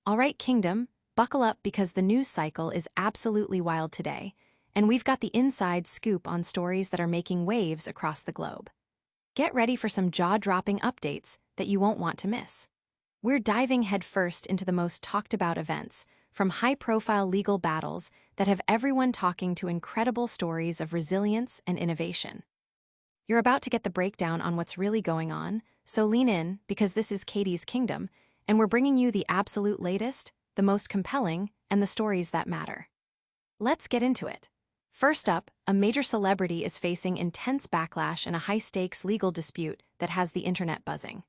All right, Kingdom, buckle up because the news cycle is absolutely wild today, and we've got the inside scoop on stories that are making waves across the globe. Get ready for some jaw-dropping updates that you won't want to miss. We're diving headfirst into the most talked-about events, from high-profile legal battles that have everyone talking to incredible stories of resilience and innovation. You're about to get the breakdown on what's really going on, so lean in because this is Katy's Kingdom, and we're bringing you the absolute latest, the most compelling, and the stories that matter. Let's get into it. First up, a major celebrity is facing intense backlash in a high-stakes legal dispute that has the internet buzzing.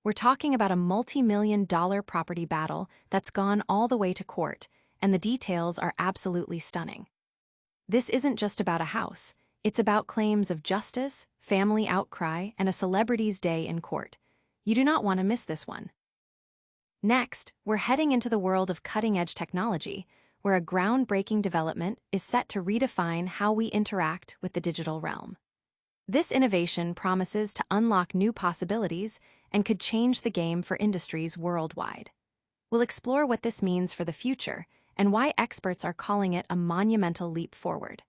We're talking about a multi-million-dollar property battle that's gone all the way to court, and the details are absolutely stunning. This isn't just about a house. It's about claims of justice, family outcry, and a celebrity's day in court. You do not want to miss this one. Next, we're heading into the world of cutting-edge technology, where a groundbreaking development is set to redefine how we interact with the digital realm. This innovation promises to unlock new possibilities and could change the game for industries worldwide. We'll explore what this means for the future and why experts are calling it a monumental leap forward.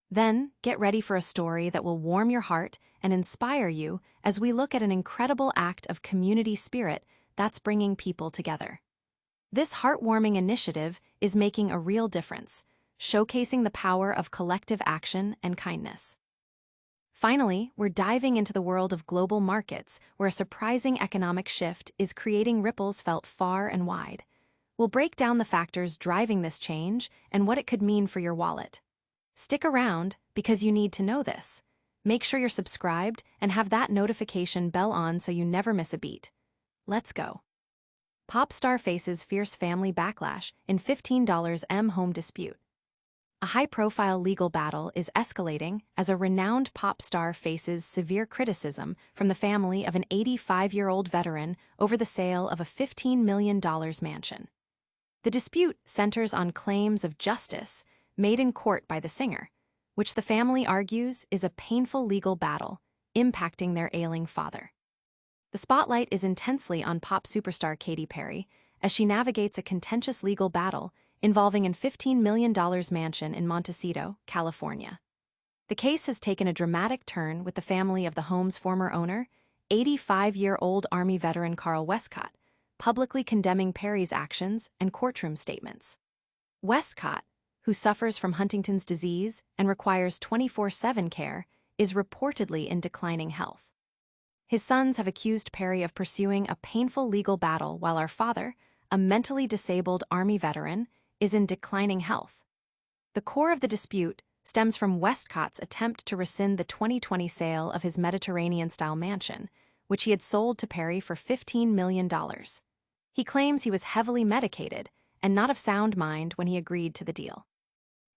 Then, get ready for a story that will warm your heart and inspire you as we look at an incredible act of community spirit that's bringing people together. This heartwarming initiative is making a real difference, showcasing the power of collective action and kindness. Finally, we're diving into the world of global markets, where a surprising economic shift is creating ripples felt far and wide. We'll break down the factors driving this change and what it could mean for your wallet. Stick around because you need to know this. Make sure you're subscribed and have that notification bell on so you never miss a beat. Let's go. Pop star faces fierce family backlash in $15 home dispute. A high-profile legal battle is escalating as a renowned pop star faces severe criticism from the family of an 85-year-old veteran over the sale of a $15 million mansion. The dispute centers on claims of justice made in court by the singer, which the family argues is a painful legal battle impacting their ailing father. The spotlight is intensely on pop superstar Katy Perry as she navigates a contentious legal battle involving a $15 million mansion in Montecito, California. The case has taken a dramatic turn with the family of the home's former owner, 85-year-old Army veteran Carl Westcott, publicly condemning Perry's actions and courtroom statements. Westcott, who suffers from Huntington's disease and requires 24/7 care, is reportedly in declining health. His sons have accused Perry of pursuing a painful legal battle while our father, a mentally disabled Army veteran, is in declining health. The core of the dispute stems from Westcott's attempt to rescind the 2020 sale of his Mediterranean-style mansion, which he had sold to Perry for $15 million. He claims he was heavily medicated and not of sound mind when he agreed to the deal.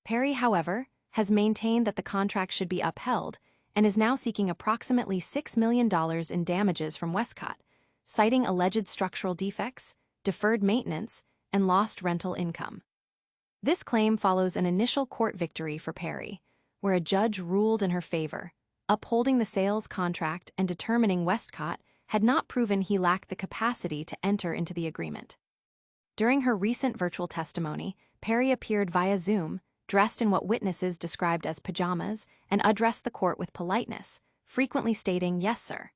Perry, however, has maintained that the contract should be upheld and is now seeking approximately $6 million in damages from Westcott, citing alleged structural defects, deferred maintenance, and lost rental income. This claim follows an initial court victory for Perry, where a judge ruled in her favor, upholding the sales contract and determining Westcott had not proven he lacked the capacity to enter into the agreement. During her recent virtual testimony, Perry appeared via Zoom, dressed in what witnesses described as pajamas, and addressed the court with politeness, frequently stating, "Yes, sir."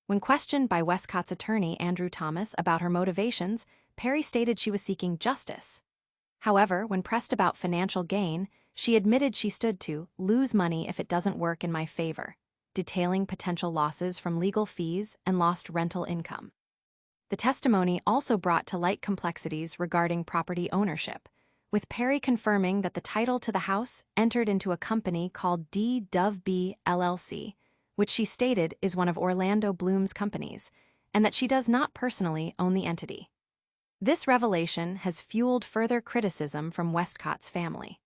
When questioned by Westcott's attorney, Andrew Thomas, about her motivations, Perry stated she was seeking justice. However, when pressed about financial gain, she admitted she stood to lose money if it doesn't work in my favor, detailing potential losses from legal fees and lost rental income. The testimony also brought to light complexities regarding property ownership, with Perry confirming that the title to the house entered into a company called D-Dove-B LLC, which she stated is one of Orlando Bloom's companies, and that she does not personally own the entity. This revelation has fueled further criticism from Westcott's family.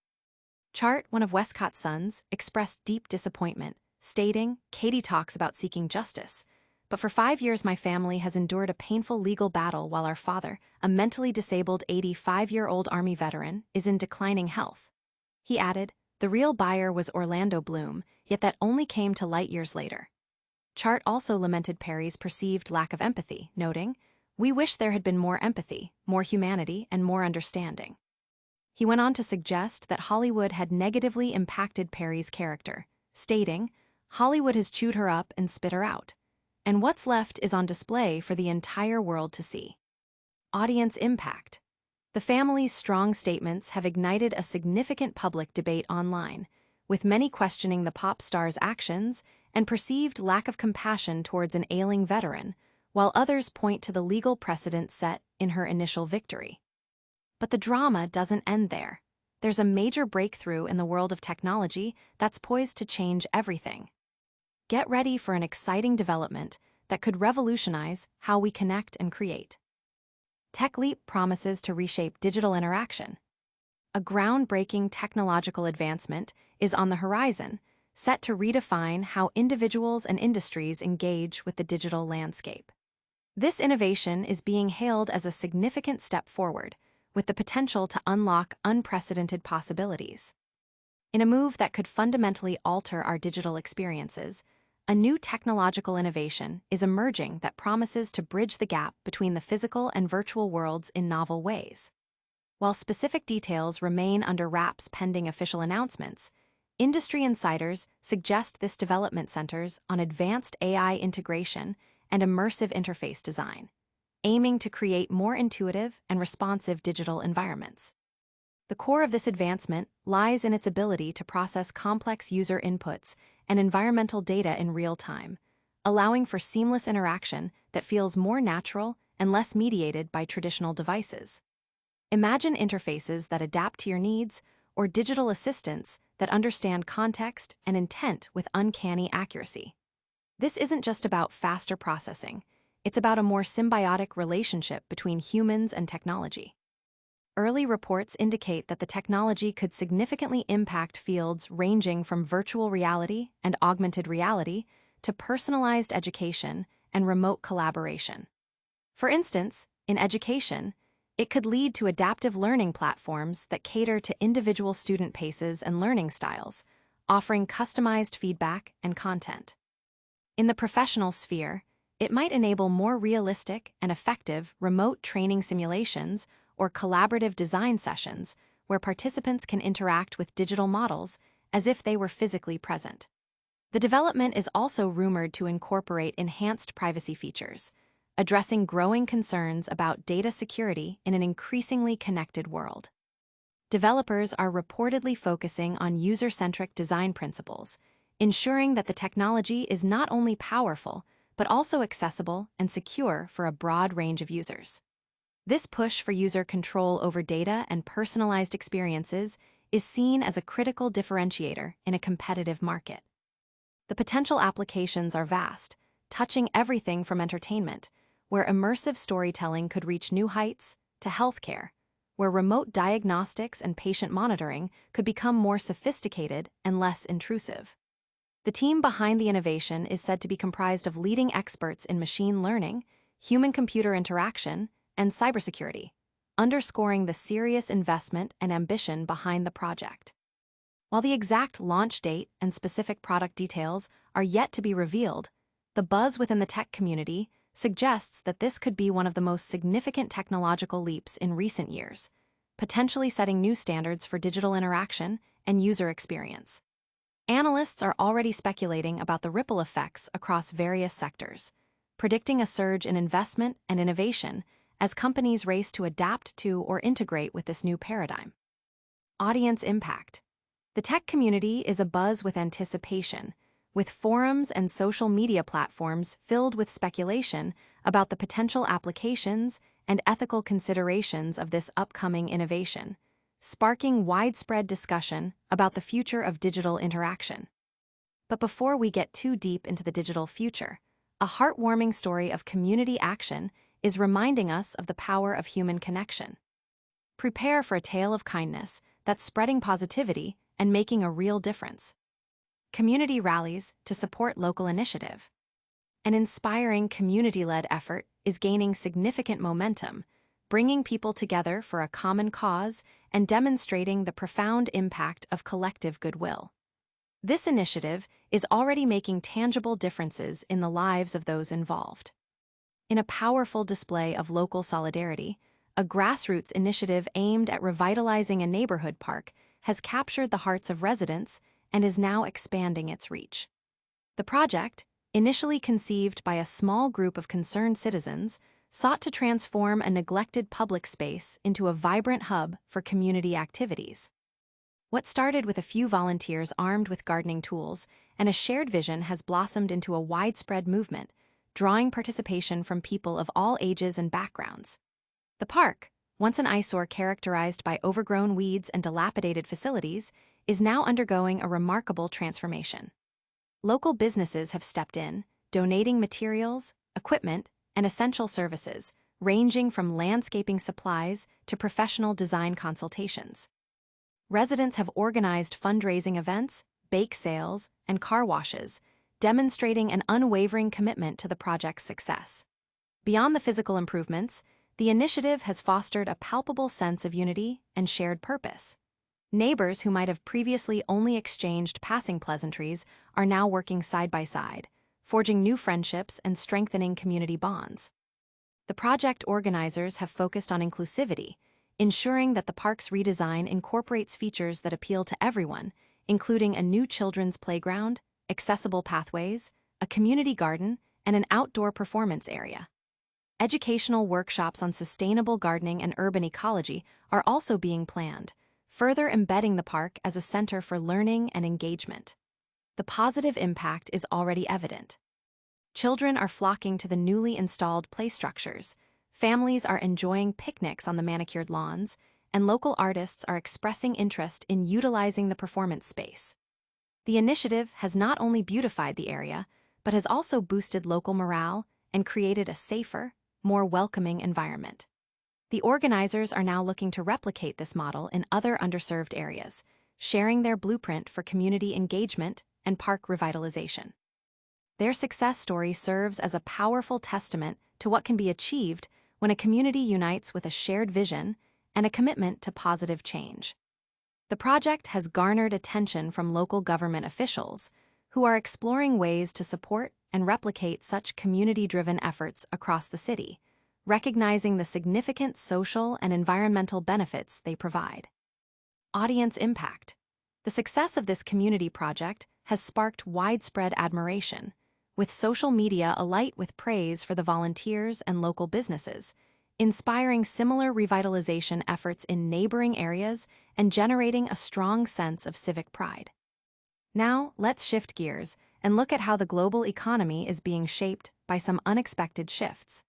Chart, one of Westcott's sons, expressed deep disappointment, stating, "Katy talks about seeking justice, but for 5 years my family has endured a painful legal battle while our father, a mentally disabled 85-year-old Army veteran, is in declining health." He added, "The real buyer was Orlando Bloom, yet that only came to light years later." Chart also lamented Perry's perceived lack of empathy, noting, We wish there had been more empathy, more humanity, and more understanding. He went on to suggest that Hollywood had negatively impacted Perry's character, stating, "Hollywood has chewed her up and spit her out, and what's left is on display for the entire world to see." Audience impact. The family's strong statements have ignited a significant public debate online, with many questioning the pop star's actions and perceived lack of compassion towards an ailing veteran, while others point to the legal precedent set in her initial victory. But the drama doesn't end there. There's a major breakthrough in the world of technology that's poised to change everything. Get ready for an exciting development that could revolutionize how we connect and create. Tech leap promises to reshape digital interaction. A groundbreaking technological advancement is on the horizon, set to redefine how individuals and industries engage with the digital landscape. This innovation is being hailed as a significant step forward, with the potential to unlock unprecedented possibilities. In a move that could fundamentally alter our digital experiences, a new technological innovation is emerging that promises to bridge the gap between the physical and virtual worlds in novel ways. While specific details remain under wraps pending official announcements, industry insiders suggest this development centers on advanced AI integration and immersive interface design, aiming to create more intuitive and responsive digital environments. The core of this advancement lies in its ability to process complex user inputs and environmental data in real time, allowing for seamless interaction that feels more natural and less mediated by traditional devices. Imagine interfaces that adapt to your needs, or digital assistants that understand context and intent with uncanny accuracy. This isn't just about faster processing, it's about a more symbiotic relationship between humans and technology. Early reports indicate that the technology could significantly impact fields ranging from virtual reality and augmented reality to personalized education and remote collaboration. For instance, in education, it could lead to adaptive learning platforms that cater to individual student paces and learning styles, offering customized feedback and content. In the professional sphere, it might enable more realistic and effective remote training simulations or collaborative design sessions where participants can interact with digital models as if they were physically present. The development is also rumored to incorporate enhanced privacy features, addressing growing concerns about data security in an increasingly connected world. Developers are reportedly focusing on user-centric design principles, ensuring that the technology is not only powerful, but also accessible and secure for a broad range of users. This push for user control over data and personalized experiences is seen as a critical differentiator in a competitive market. The potential applications are vast, touching everything from entertainment, where immersive storytelling could reach new heights, to healthcare, where remote diagnostics and patient monitoring could become more sophisticated and less intrusive. The team behind the innovation is said to be comprised of leading experts in machine learning, human-computer interaction, and cybersecurity, underscoring the serious investment and ambition behind the project. While the exact launch date and specific product details are yet to be revealed, the buzz within the tech community suggests that this could be one of the most significant technological leaps in recent years, potentially setting new standards for digital interaction and user experience. Analysts are already speculating about the ripple effects across various sectors, predicting a surge in investment and innovation as companies race to adapt to or integrate with this new paradigm. Audience impact. The tech community is abuzz with anticipation, with forums and social media platforms filled with speculation about the potential applications and ethical considerations of this upcoming innovation, sparking widespread discussion about the future of digital interaction. But before we get too deep into the digital future, a heartwarming story of community action is reminding us of the power of human connection. Prepare for a tale of kindness that's spreading positivity and making a real difference. Community rallies to support local initiative. An inspiring community-led effort is gaining significant momentum, bringing people together for a common cause and demonstrating the profound impact of collective goodwill. This initiative is already making tangible differences in the lives of those involved. In a powerful display of local solidarity, a grassroots initiative aimed at revitalizing a neighborhood park has captured the hearts of residents and is now expanding its reach. The project, initially conceived by a small group of concerned citizens, sought to transform a neglected public space into a vibrant hub for community activities. What started with a few volunteers armed with gardening tools and a shared vision has blossomed into a widespread movement, drawing participation from people of all ages and backgrounds. The park, once an eyesore characterized by overgrown weeds and dilapidated facilities, is now undergoing a remarkable transformation. Local businesses have stepped in, donating materials, equipment, and essential services, ranging from landscaping supplies to professional design consultations. Residents have organized fundraising events, bake sales, and car washes, demonstrating an unwavering commitment to the project's success. Beyond the physical improvements, the initiative has fostered a palpable sense of unity and shared purpose. Neighbors who might have previously only exchanged passing pleasantries are now working side by side, forging new friendships and strengthening community bonds. The project organizers have focused on inclusivity, ensuring that the park's redesign incorporates features that appeal to everyone, including a new children's playground, accessible pathways, a community garden, and an outdoor performance area. Educational workshops on sustainable gardening and urban ecology are also being planned, further embedding the park as a center for learning and engagement. The positive impact is already evident. Children are flocking to the newly installed play structures, families are enjoying picnics on the manicured lawns, and local artists are expressing interest in utilizing the performance space. The initiative has not only beautified the area, but has also boosted local morale and created a safer, more welcoming environment. The organizers are now looking to replicate this model in other underserved areas, sharing their blueprint for community engagement and park revitalization. Their success story serves as a powerful testament to what can be achieved when a community unites with a shared vision and a commitment to positive change. The project has garnered attention from local government officials, who are exploring ways to support and replicate such community-driven efforts across the city, recognizing the significant social and environmental benefits they provide. Audience impact. The success of this community project has sparked widespread admiration, with social media alight with praise for the volunteers and local businesses, inspiring similar revitalization efforts in neighboring areas and generating a strong sense of civic pride. Now, let's shift gears and look at how the global economy is being shaped by some unexpected shifts.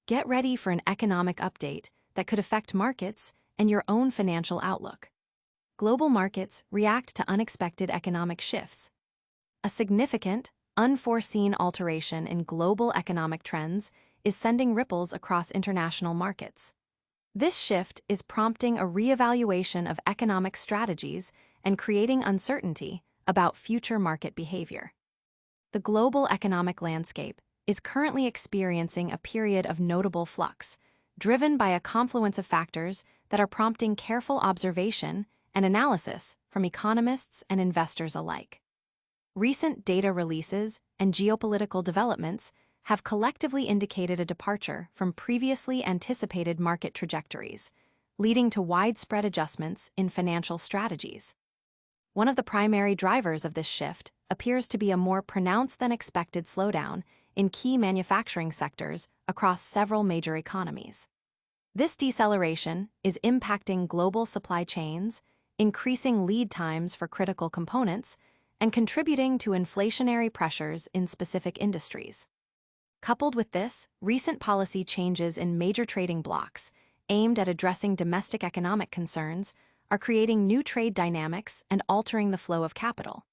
Get ready for an economic update that could affect markets and your own financial outlook. Global markets react to unexpected economic shifts. A significant, unforeseen alteration in global economic trends is sending ripples across international markets. This shift is prompting a reevaluation of economic strategies and creating uncertainty about future market behavior. The global economic landscape is currently experiencing a period of notable flux, driven by a confluence of factors that are prompting careful observation and analysis from economists and investors alike. Recent data releases and geopolitical developments have collectively indicated a departure from previously anticipated market trajectories, leading to widespread adjustments in financial strategies. One of the primary drivers of this shift appears to be a more pronounced than expected slowdown in key manufacturing sectors across several major economies. This deceleration is impacting global supply chains, increasing lead times for critical components, and contributing to inflationary pressures in specific industries. Coupled with this, recent policy changes in major trading blocs, aimed at addressing domestic economic concerns, are creating new trade dynamics and altering the flow of capital.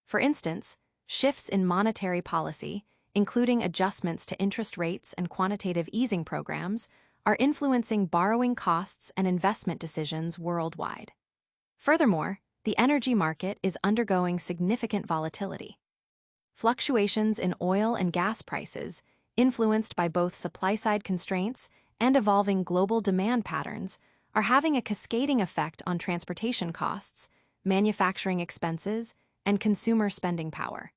For instance, shifts in monetary policy, including adjustments to interest rates and quantitative easing programs, are influencing borrowing costs and investment decisions worldwide. Furthermore, the energy market is undergoing significant volatility. Fluctuations in oil and gas prices, influenced by both supply-side constraints and evolving global demand patterns, are having a cascading effect on transportation costs, manufacturing expenses, and consumer spending power.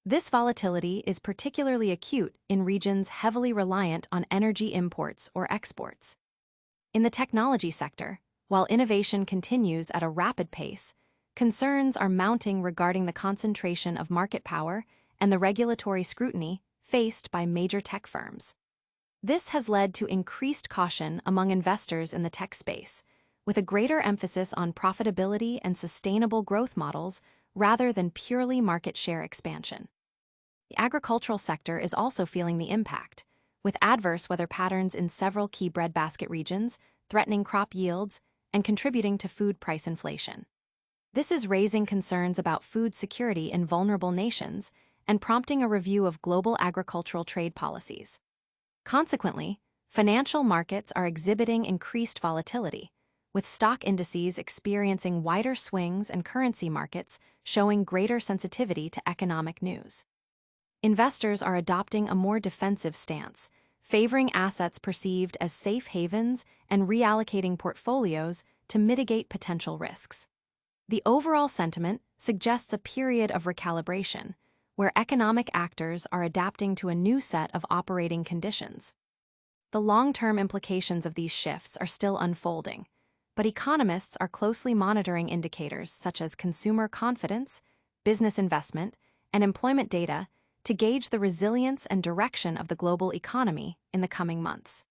This volatility is particularly acute in regions heavily reliant on energy imports or exports. In the technology sector, while innovation continues at a rapid pace, concerns are mounting regarding the concentration of market power and the regulatory scrutiny faced by major tech firms. This has led to increased caution among investors in the tech space, with a greater emphasis on profitability and sustainable growth models rather than purely market share expansion. The agricultural sector is also feeling the impact, with adverse weather patterns in several key breadbasket regions threatening crop yields and contributing to food price inflation. This is raising concerns about food security in vulnerable nations and prompting a review of global agricultural trade policies. Consequently, financial markets are exhibiting increased volatility, with stock indices experiencing wider swings and currency markets showing greater sensitivity to economic news. Investors are adopting a more defensive stance, favoring assets perceived as safe havens and reallocating portfolios to mitigate potential risks. The overall sentiment suggests a period of recalibration, where economic actors are adapting to a new set of operating conditions. The long-term implications of these shifts are still unfolding, but economists are closely monitoring indicators such as consumer confidence, business investment, and employment data to gauge the resilience and direction of the global economy in the coming months.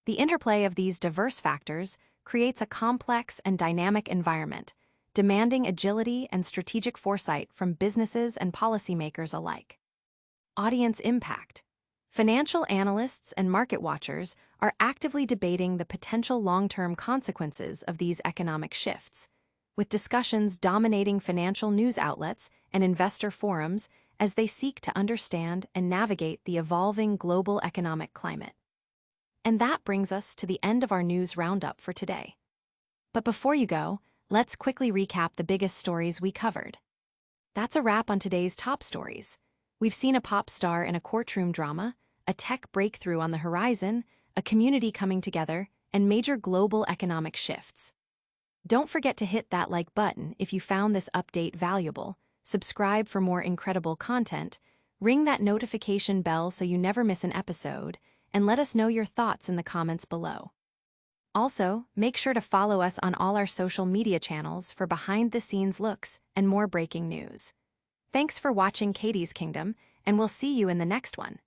The interplay of these diverse factors creates a complex and dynamic environment, demanding agility and strategic foresight from businesses and policymakers alike. Audience impact. Financial analysts and market watchers are actively debating the potential long-term consequences of these economic shifts, with discussions dominating financial news outlets and investor forums as they seek to understand and navigate the evolving global economic climate. And that brings us to the end of our news roundup for today. But before you go, let's quickly recap the biggest stories we covered. That's a wrap on today's top stories. We've seen a pop star in a courtroom drama, a tech breakthrough on the horizon, a community coming together, and major global economic shifts. Don't forget to hit that like button if you found this update valuable, subscribe for more incredible content, ring that notification bell so you never miss an episode, and let us know your thoughts in the comments below. Also, make sure to follow us on all our social media channels for behind-the-scenes looks and more breaking news. Thanks for watching Katy's Kingdom, and we'll see you in the next one.